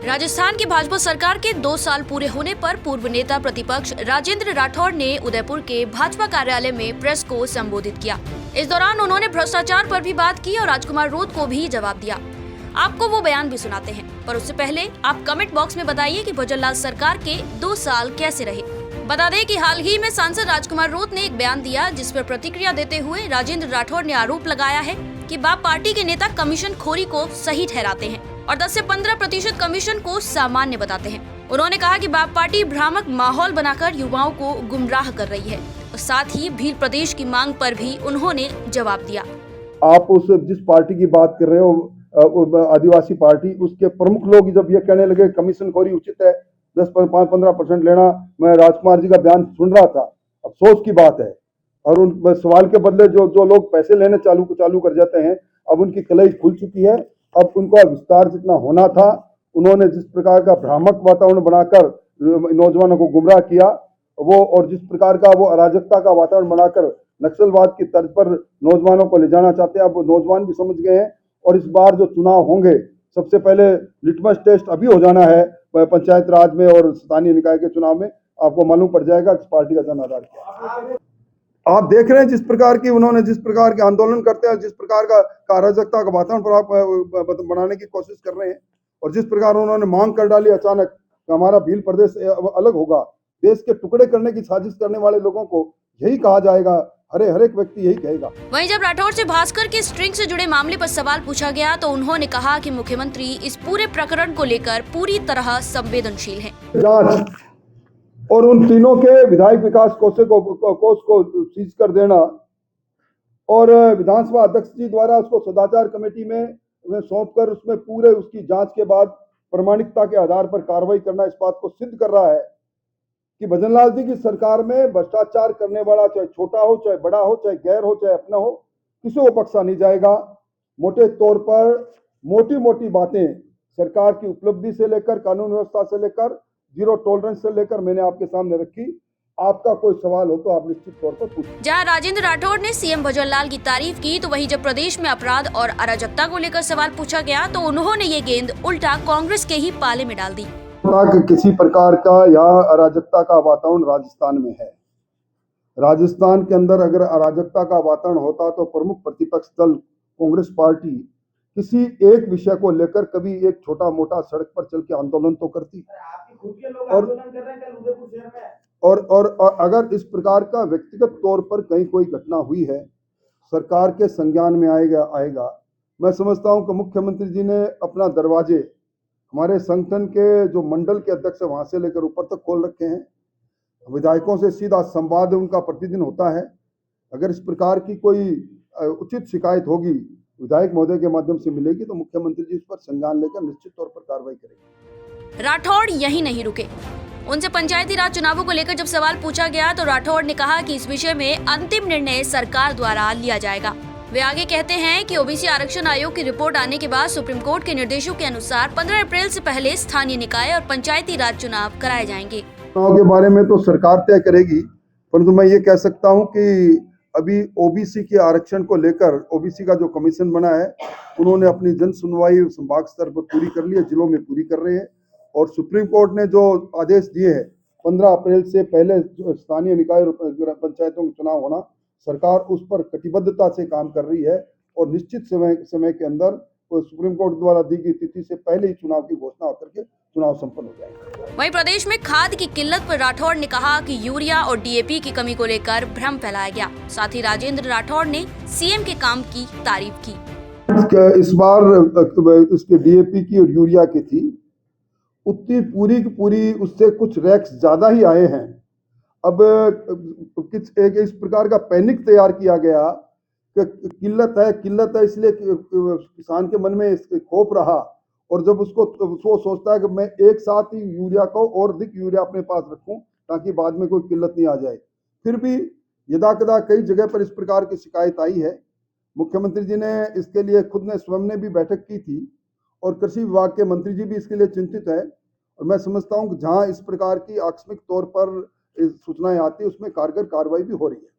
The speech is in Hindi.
राजस्थान की भाजपा सरकार के 2 साल पूरे होने पर पूर्व नेता प्रतिपक्ष राजेंद्र राठौड़ ने उदयपुर के भाजपा कार्यालय में प्रेस को संबोधित किया। इस दौरान उन्होंने भ्रष्टाचार पर भी बात की और राजकुमार रोत को भी जवाब दिया। आपको वो बयान भी सुनाते हैं, पर उससे पहले आप कमेंट बॉक्स में बताइए कि भजनलाल सरकार के 2 साल कैसे रहे। बता दें कि हाल ही में सांसद राजकुमार रोत ने एक बयान दिया, जिस पर प्रतिक्रिया देते हुए राजेंद्र राठौड़ ने आरोप लगाया है कि बाप पार्टी के नेता कमीशन खोरी को सही ठहराते हैं और 10 से 15% कमीशन को सामान्य बताते हैं। उन्होंने कहा कि बाप पार्टी भ्रामक माहौल बनाकर युवाओं को गुमराह कर रही है और साथ ही भील प्रदेश की मांग पर भी उन्होंने जवाब दिया। आप उस जिस पार्टी की बात कर रहे हो, आदिवासी पार्टी, उसके प्रमुख लोग जब ये कहने लगे कमीशन खोरी उचित है, 10-15% लेना, मैं राजकुमार जी का बयान सुन रहा था, अफसोस की बात है। और उन सवाल के बदले जो लोग पैसे लेने चालू कर जाते हैं, अब उनकी कलई खुल चुकी है। अब उनको विस्तार जितना होना था, उन्होंने जिस प्रकार का भ्रामक वातावरण बनाकर नौजवानों को गुमराह किया, वो और जिस प्रकार का वो अराजकता का वातावरण बनाकर नक्सलवाद की तर्ज पर नौजवानों को ले जाना चाहते हैं, अब नौजवान भी समझ गए हैं। और इस बार जो चुनाव होंगे, सबसे पहले लिटमस टेस्ट अभी हो जाना है पंचायत राज में और स्थानीय निकाय के चुनाव में, आपको मालूम पड़ जाएगा किस पार्टी का जन आधार क्या। आप देख रहे हैं जिस प्रकार के आंदोलन करते हैं, जिस प्रकार का अराजकता का वातावरण बनाने की कोशिश कर रहे हैं, और जिस प्रकार उन्होंने मांग कर डाली अचानक हमारा भील प्रदेश अलग होगा, देश के टुकड़े करने की साजिश करने वाले लोगों को यही कहा जाएगा, हर एक व्यक्ति यही कहेगा। वहीं जब राठौड़ से भास्कर के स्ट्रिंग से जुड़े मामले पर सवाल पूछा गया तो उन्होंने कहा कि मुख्यमंत्री इस पूरे प्रकरण को लेकर पूरी तरह संवेदनशील हैं। जांच और उन तीनों के विधायक विकास कोष को सीज कर देना और विधानसभा अध्यक्ष जी द्वारा उसको सदाचार कमेटी में सौंपकर उसमें पूरे उसकी जांच के बाद प्रामाणिकता के आधार पर कार्रवाई करना, इस बात को सिद्ध कर रहा है कि भजनलाल जी की सरकार में भ्रष्टाचार करने वाला, चाहे छोटा हो, चाहे बड़ा हो, चाहे गैर हो, चाहे अपना हो, किसी को बख्शा नहीं जाएगा। मोटे तौर पर मोटी बातें सरकार की उपलब्धि से लेकर, कानून व्यवस्था से लेकर, जीरो टॉलरेंस से लेकर मैंने आपके सामने रखी। आपका कोई सवाल हो तो आप निश्चित तौर पर पूछिए। जहां राजेंद्र राठौड़ ने सीएम भजनलाल की तारीफ की, तो वहीं जब प्रदेश में अपराध और अराजकता को लेकर सवाल पूछा गया तो उन्होंने ये गेंद उल्टा कांग्रेस के ही पाले में डाल दी। किसी प्रकार का यहाँ अराजकता का वातावरण राजस्थान में है। राजस्थान के अंदर अगर अराजकता का वातावरण होता तो प्रमुख प्रतिपक्ष दल कांग्रेस पार्टी किसी एक विषय को लेकर कभी एक छोटा मोटा सड़क पर चल के आंदोलन तो करती। और अगर इस प्रकार का व्यक्तिगत तौर पर कहीं कोई घटना हुई है, सरकार के संज्ञान में आएगा। मैं समझता हूं कि मुख्यमंत्री जी ने अपना दरवाजे हमारे संगठन के जो मंडल के अध्यक्ष है वहां से लेकर ऊपर तक खोल रखे हैं। विधायकों से सीधा संवाद उनका प्रतिदिन होता है। अगर इस प्रकार की कोई उचित शिकायत होगी, विधायक महोदय के माध्यम से मिलेगी, तो मुख्यमंत्री जी इस पर संज्ञान लेकर निश्चित तौर पर कार्रवाई करेंगे। राठौड़ यही नहीं रुके। उनसे पंचायती राज चुनावों को लेकर जब सवाल पूछा गया तो राठौड़ ने कहा कि इस विषय में अंतिम निर्णय सरकार द्वारा लिया जाएगा। वे आगे कहते हैं कि ओबीसी आरक्षण आयोग की रिपोर्ट आने के बाद सुप्रीम कोर्ट के निर्देशों के अनुसार 15 अप्रैल से पहले स्थानीय निकाय और पंचायती राज चुनाव कराए जाएंगे। चुनाव के बारे में तो सरकार तय करेगी, परंतु मैं ये कह सकता हूँ कि अभी ओबीसी के आरक्षण को लेकर ओबीसी का जो कमीशन बना है, उन्होंने अपनी जन सुनवाई संभाग स्तर पर पूरी कर ली है, जिलों में पूरी कर रहे हैं। और सुप्रीम कोर्ट ने जो आदेश दिए हैं 15 अप्रैल से पहले स्थानीय निकाय और पंचायतों के चुनाव होना, सरकार उस पर कटिबद्धता से काम कर रही है और निश्चित समय के अंदर सुप्रीम कोर्ट द्वारा दी गई तिथि से पहले ही चुनाव की घोषणा होकर के चुनाव संपन्न हो जाएगा। वहीं प्रदेश में खाद की किल्लत पर राठौड़ ने कहा कि यूरिया और डीएपी की कमी को लेकर भ्रम फैलाया गया। साथ ही राजेंद्र राठौड़ ने सीएम के काम की तारीफ की। इस बार इसके डीएपी की और यूरिया की थी, उतनी पूरी की पूरी उससे कुछ रैक्स ज्यादा ही आए हैं। अब इस प्रकार का पैनिक तैयार किया गया कि किल्लत है इसलिए किसान के मन में खौफ रहा, और जब उसको सोचता है कि मैं एक साथ ही यूरिया को और अधिक यूरिया अपने पास रखूं ताकि बाद में कोई किल्लत नहीं आ जाए। फिर भी यदाकदा कई जगह पर इस प्रकार की शिकायत आई है। मुख्यमंत्री जी ने इसके लिए खुद ने स्वयं ने भी बैठक की थी और कृषि विभाग के मंत्री जी भी इसके लिए चिंतित है। और मैं समझता हूं कि जहां इस प्रकार की आकस्मिक तौर पर सूचनाएं आती है उसमें कारगर कार्रवाई भी हो रही है।